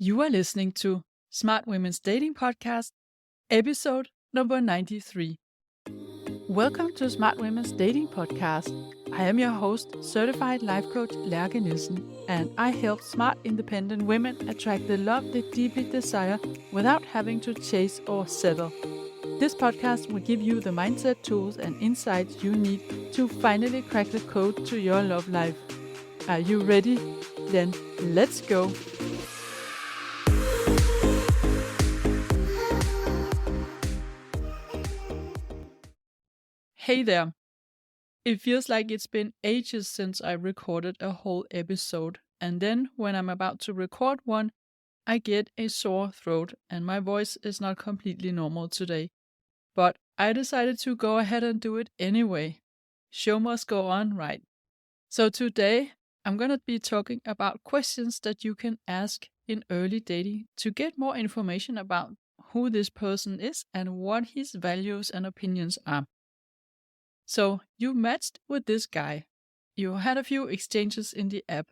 You are listening to Smart Women's Dating Podcast, episode number 93. Welcome to Smart Women's Dating Podcast. I am your host, certified life coach Lærke Nielsen, and I help smart, independent women attract the love they deeply desire without having to chase or settle. This podcast will give you the mindset tools and insights you need to finally crack the code to your love life. Are you ready? Then let's go. Hey there. It feels like it's been ages since I recorded a whole episode, and then when I'm about to record one, I get a sore throat and my voice is not completely normal today. But I decided to go ahead and do it anyway. Show must go on, right? So today, I'm going to be talking about questions that you can ask in early dating to get more information about who this person is and what his values and opinions are. So you matched with this guy. You had a few exchanges in the app,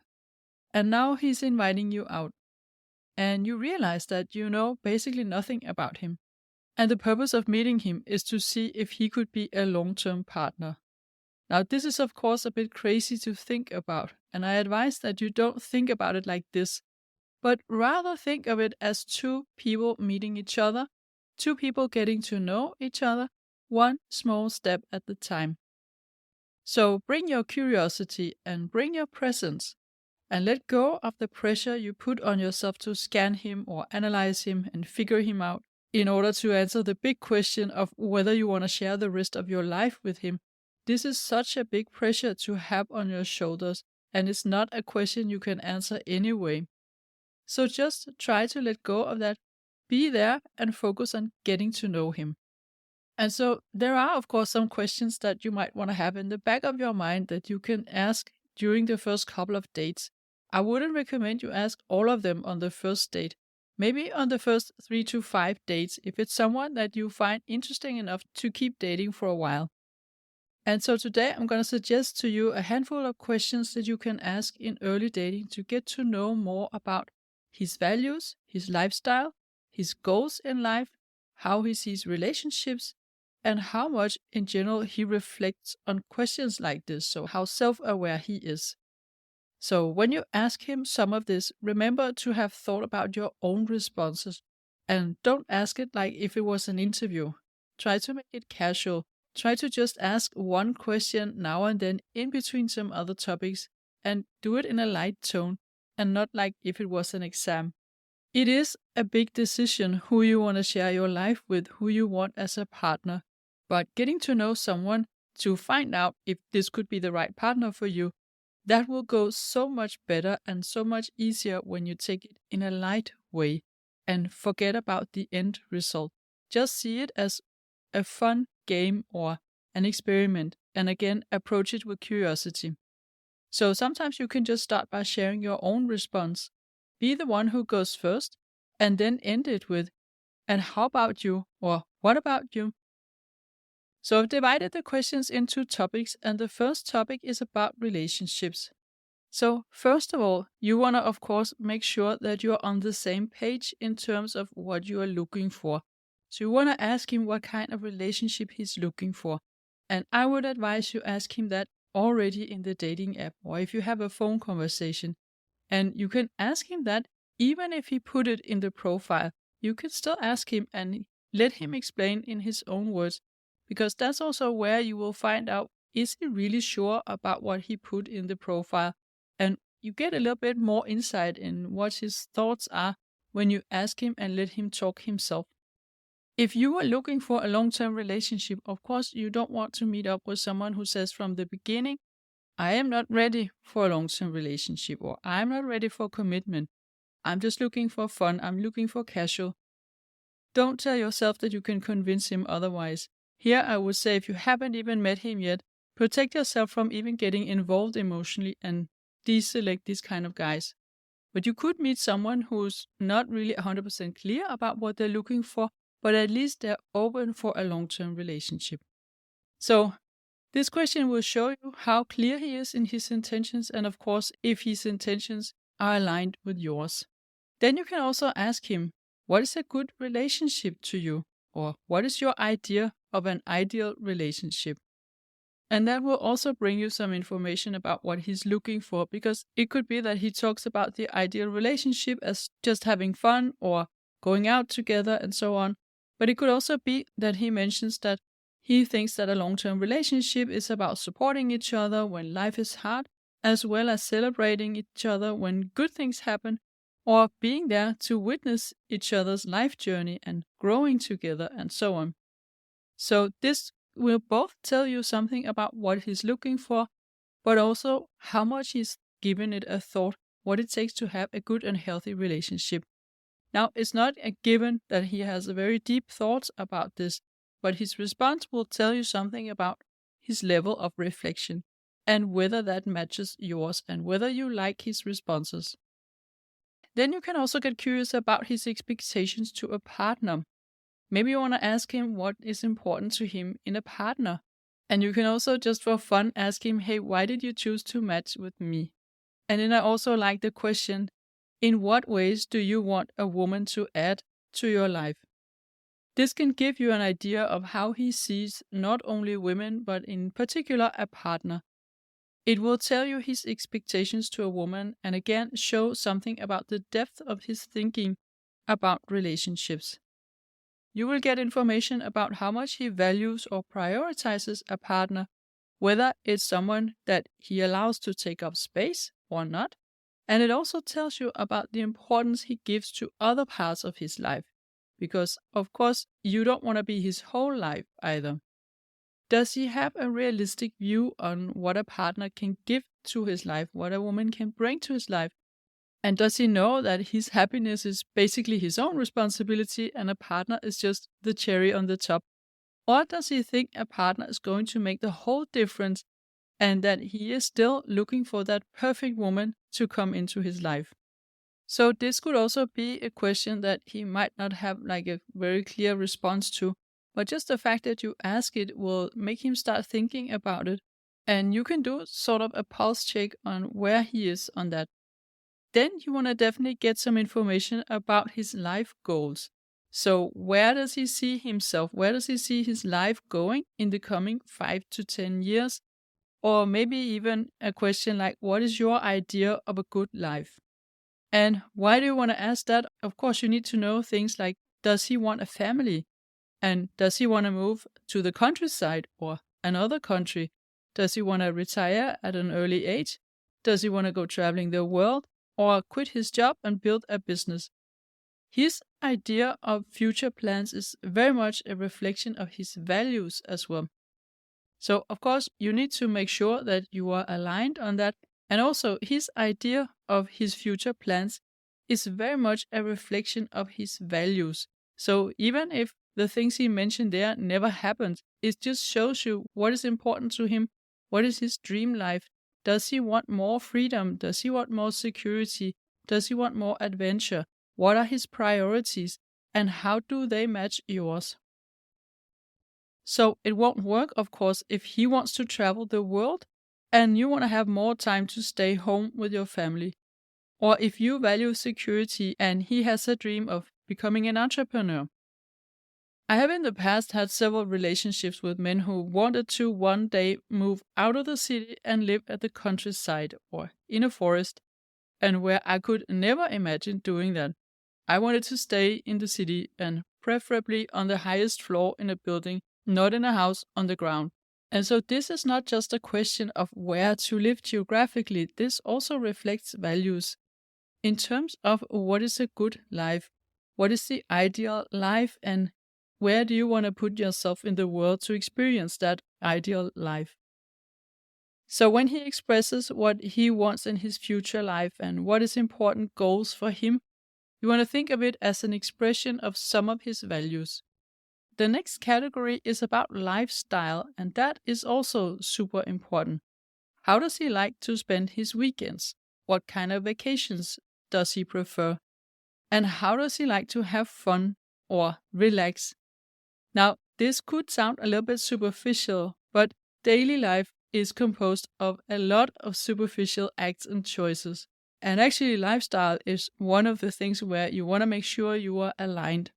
and now he's inviting you out. And you realize that you know basically nothing about him. And the purpose of meeting him is to see if he could be a long-term partner. Now, this is of course a bit crazy to think about, and I advise that you don't think about it like this, but rather think of it as two people meeting each other, two people getting to know each other, one small step at a time. So bring your curiosity and bring your presence, and let go of the pressure you put on yourself to scan him or analyze him and figure him out in order to answer the big question of whether you want to share the rest of your life with him. This is such a big pressure to have on your shoulders, and it's not a question you can answer anyway. So just try to let go of that, be there, and focus on getting to know him. And so there are, of course, some questions that you might want to have in the back of your mind that you can ask during the first couple of dates. I wouldn't recommend you ask all of them on the first date. Maybe on the first 3 to 5 dates if it's someone that you find interesting enough to keep dating for a while. And so today I'm going to suggest to you a handful of questions that you can ask in early dating to get to know more about his values, his lifestyle, his goals in life, how he sees relationships, and how much in general he reflects on questions like this, so how self-aware he is. So when you ask him some of this, remember to have thought about your own responses, and don't ask it like if it was an interview. Try to make it casual. Try to just ask one question now and then in between some other topics, and do it in a light tone and not like if it was an exam. It is a big decision who you want to share your life with, who you want as a partner. But getting to know someone to find out if this could be the right partner for you, that will go so much better and so much easier when you take it in a light way and forget about the end result. Just see it as a fun game or an experiment, and again, approach it with curiosity. So sometimes you can just start by sharing your own response. Be the one who goes first, and then end it with, "And how about you?" or "What about you?" So I've divided the questions into topics, and the first topic is about relationships. So first of all, you want to, of course, make sure that you're on the same page in terms of what you are looking for. So you want to ask him what kind of relationship he's looking for. And I would advise you ask him that already in the dating app, or if you have a phone conversation. And you can ask him that even if he put it in the profile. You can still ask him and let him explain in his own words, because that's also where you will find out, is he really sure about what he put in the profile? And you get a little bit more insight in what his thoughts are when you ask him and let him talk himself. If you are looking for a long-term relationship, of course, you don't want to meet up with someone who says from the beginning, "I am not ready for a long-term relationship," or "I'm not ready for commitment. I'm just looking for fun. I'm looking for casual." Don't tell yourself that you can convince him otherwise. Here I would say, if you haven't even met him yet, protect yourself from even getting involved emotionally and deselect these kind of guys. But you could meet someone who's not really 100% clear about what they're looking for, but at least they're open for a long-term relationship. So this question will show you how clear he is in his intentions, and of course, if his intentions are aligned with yours. Then you can also ask him, what is a good relationship to you? Or what is your idea of an ideal relationship? And that will also bring you some information about what he's looking for, because it could be that he talks about the ideal relationship as just having fun or going out together and so on. But it could also be that he mentions that he thinks that a long-term relationship is about supporting each other when life is hard, as well as celebrating each other when good things happen, or being there to witness each other's life journey and growing together and so on. So this will both tell you something about what he's looking for, but also how much he's given it a thought, what it takes to have a good and healthy relationship. Now, it's not a given that he has a very deep thoughts about this, but his response will tell you something about his level of reflection and whether that matches yours and whether you like his responses. Then you can also get curious about his expectations to a partner. Maybe you want to ask him what is important to him in a partner. And you can also, just for fun, ask him, hey, why did you choose to match with me? And then I also like the question, in what ways do you want a woman to add to your life? This can give you an idea of how he sees not only women, but in particular a partner. It will tell you his expectations to a woman and again show something about the depth of his thinking about relationships. You will get information about how much he values or prioritizes a partner, whether it's someone that he allows to take up space or not, and it also tells you about the importance he gives to other parts of his life, because, of course, you don't want to be his whole life either. Does he have a realistic view on what a partner can give to his life, what a woman can bring to his life? And does he know that his happiness is basically his own responsibility and a partner is just the cherry on the top? Or does he think a partner is going to make the whole difference and that he is still looking for that perfect woman to come into his life? So this could also be a question that he might not have like a very clear response to, but just the fact that you ask it will make him start thinking about it. And you can do sort of a pulse check on where he is on that. Then you want to definitely get some information about his life goals. So where does he see himself? Where does he see his life going in the coming 5 to 10 years? Or maybe even a question like, what is your idea of a good life? And why do you want to ask that? Of course, you need to know things like, does he want a family? And does he want to move to the countryside or another country? Does he want to retire at an early age? Does he want to go traveling the world or quit his job and build a business? His idea of future plans is very much a reflection of his values as well. So, of course, you need to make sure that you are aligned on that. And also, his idea of his future plans is very much a reflection of his values. So, even if the things he mentioned there never happened, it just shows you what is important to him. What is his dream life? Does he want more freedom? Does he want more security? Does he want more adventure? What are his priorities? And how do they match yours? So it won't work, of course, if he wants to travel the world and you want to have more time to stay home with your family. Or if you value security and he has a dream of becoming an entrepreneur. I have in the past had several relationships with men who wanted to one day move out of the city and live at the countryside or in a forest, and where I could never imagine doing that. I wanted to stay in the city and preferably on the highest floor in a building, not in a house on the ground. And so this is not just a question of where to live geographically, this also reflects values. In terms of what is a good life, what is the ideal life, and where do you want to put yourself in the world to experience that ideal life? So when he expresses what he wants in his future life and what is important goals for him, you want to think of it as an expression of some of his values. The next category is about lifestyle, and that is also super important. How does he like to spend his weekends? What kind of vacations does he prefer? And how does he like to have fun or relax? Now, this could sound a little bit superficial, but daily life is composed of a lot of superficial acts and choices. And actually, lifestyle is one of the things where you want to make sure you are aligned.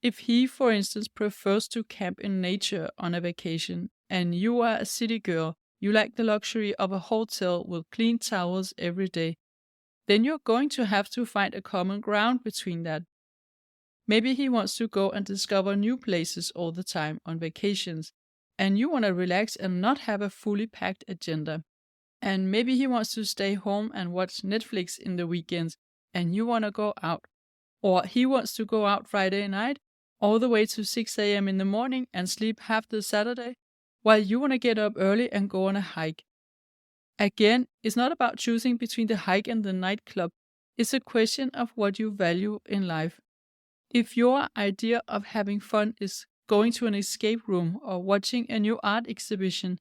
If he, for instance, prefers to camp in nature on a vacation, and you are a city girl, you like the luxury of a hotel with clean towels every day, then you're going to have to find a common ground between that. Maybe he wants to go and discover new places all the time on vacations, and you want to relax and not have a fully packed agenda. And maybe he wants to stay home and watch Netflix in the weekends, and you want to go out. Or he wants to go out Friday night, all the way to 6 a.m. in the morning and sleep half the Saturday, while you want to get up early and go on a hike. Again, it's not about choosing between the hike and the nightclub. It's a question of what you value in life. If your idea of having fun is going to an escape room or watching a new art exhibition,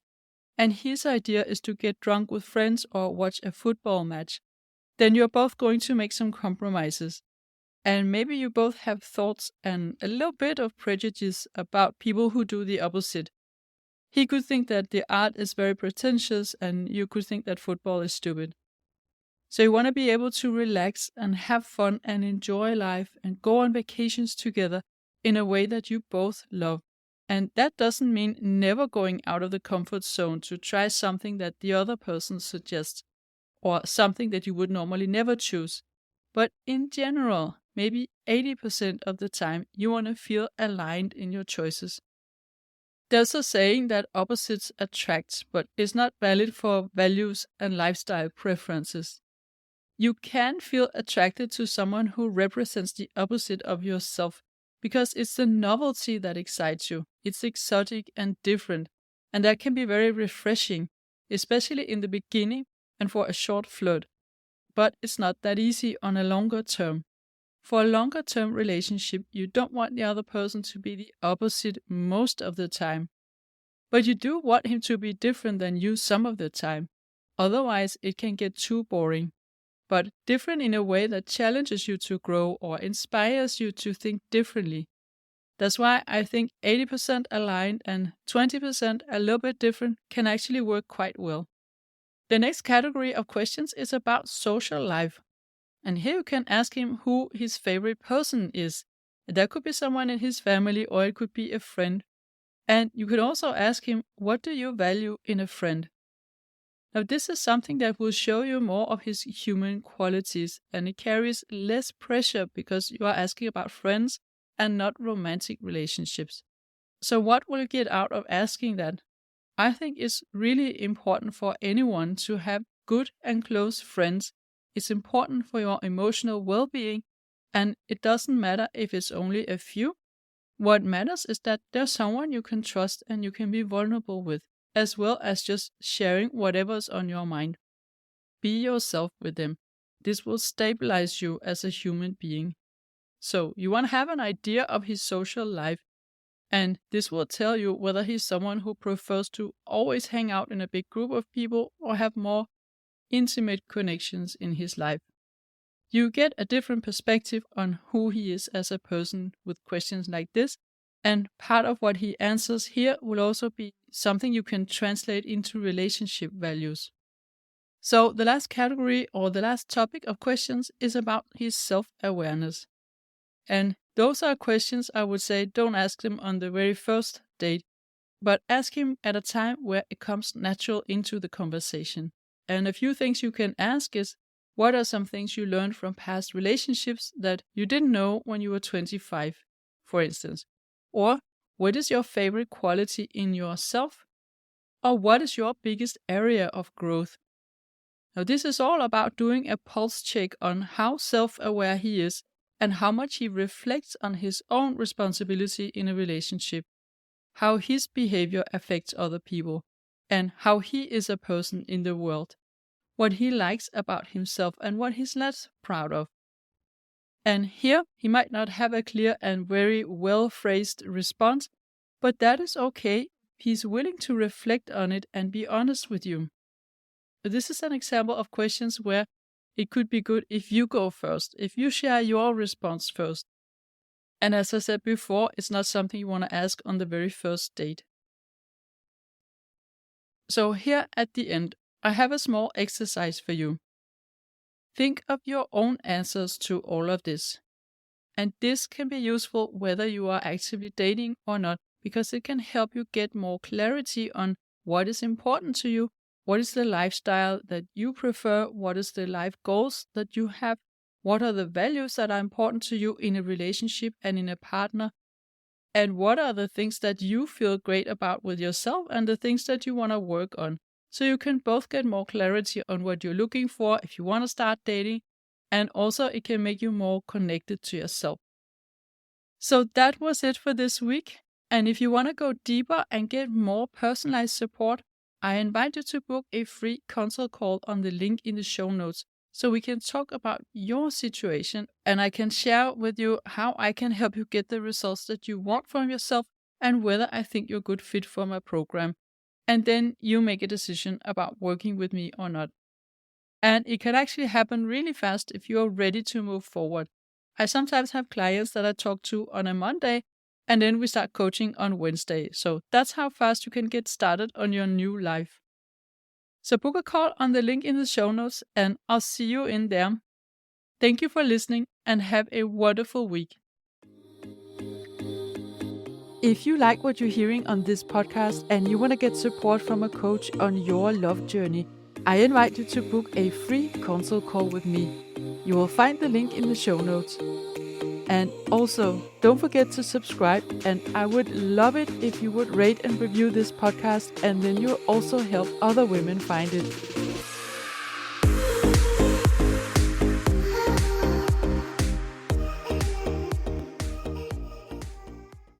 and his idea is to get drunk with friends or watch a football match, then you're both going to make some compromises. And maybe you both have thoughts and a little bit of prejudice about people who do the opposite. He could think that the art is very pretentious, and you could think that football is stupid. So you want to be able to relax and have fun and enjoy life and go on vacations together in a way that you both love. And that doesn't mean never going out of the comfort zone to try something that the other person suggests, or something that you would normally never choose. But in general, maybe 80% of the time, you want to feel aligned in your choices. There's a saying that opposites attract, but it's not valid for values and lifestyle preferences. You can feel attracted to someone who represents the opposite of yourself because it's the novelty that excites you. It's exotic and different, and that can be very refreshing, especially in the beginning and for a short flirt. But it's not that easy on a longer term. For a longer term relationship, you don't want the other person to be the opposite most of the time. But you do want him to be different than you some of the time. Otherwise, it can get too boring. But different in a way that challenges you to grow or inspires you to think differently. That's why I think 80% aligned and 20% a little bit different can actually work quite well. The next category of questions is about social life. And here you can ask him who his favorite person is. That could be someone in his family or it could be a friend. And you could also ask him, what do you value in a friend? Now, this is something that will show you more of his human qualities, and it carries less pressure because you are asking about friends and not romantic relationships. So, what will you get out of asking that? I think it's really important for anyone to have good and close friends. It's important for your emotional well being, and it doesn't matter if it's only a few. What matters is that there's someone you can trust and you can be vulnerable with, as well as just sharing whatever's on your mind. Be yourself with them. This will stabilize you as a human being. So, you want to have an idea of his social life, and this will tell you whether he's someone who prefers to always hang out in a big group of people or have more intimate connections in his life. You get a different perspective on who he is as a person with questions like this, and part of what he answers here will also be something you can translate into relationship values. So the last category or the last topic of questions is about his self-awareness. And those are questions I would say don't ask them on the very first date, but ask him at a time where it comes natural into the conversation. And a few things you can ask is, what are some things you learned from past relationships that you didn't know when you were 25, for instance? Or what is your favorite quality in yourself? Or what is your biggest area of growth? Now, this is all about doing a pulse check on how self-aware he is and how much he reflects on his own responsibility in a relationship, how his behavior affects other people, and how he is a person in the world, what he likes about himself and what he's less proud of. And here he might not have a clear and very well-phrased response, but that is okay. He's willing to reflect on it and be honest with you. This is an example of questions where it could be good if you go first, if you share your response first. And as I said before, it's not something you want to ask on the very first date. So here at the end, I have a small exercise for you. think of your own answers to all of this. And this can be useful whether you are actively dating or not, because it can help you get more clarity on what is important to you, what is the lifestyle that you prefer, what is the life goals that you have, what are the values that are important to you in a relationship and in a partner, and what are the things that you feel great about with yourself and the things that you want to work on. So you can both get more clarity on what you're looking for if you want to start dating, and also it can make you more connected to yourself. So that was it for this week. And if you want to go deeper and get more personalized support, I invite you to book a free consult call on the link in the show notes so we can talk about your situation and I can share with you how I can help you get the results that you want from yourself and whether I think you're a good fit for my program. And then you make a decision about working with me or not. And it can actually happen really fast if you're ready to move forward. I sometimes have clients that I talk to on a Monday, and then we start coaching on Wednesday. So that's how fast you can get started on your new life. So book a call on the link in the show notes, and I'll see you in there. Thank you for listening, and have a wonderful week. If you like what you're hearing on this podcast and you want to get support from a coach on your love journey, I invite you to book a free consult call with me. You will find the link in the show notes. And also, don't forget to subscribe, and I would love it if you would rate and review this podcast, and then you'll also help other women find it.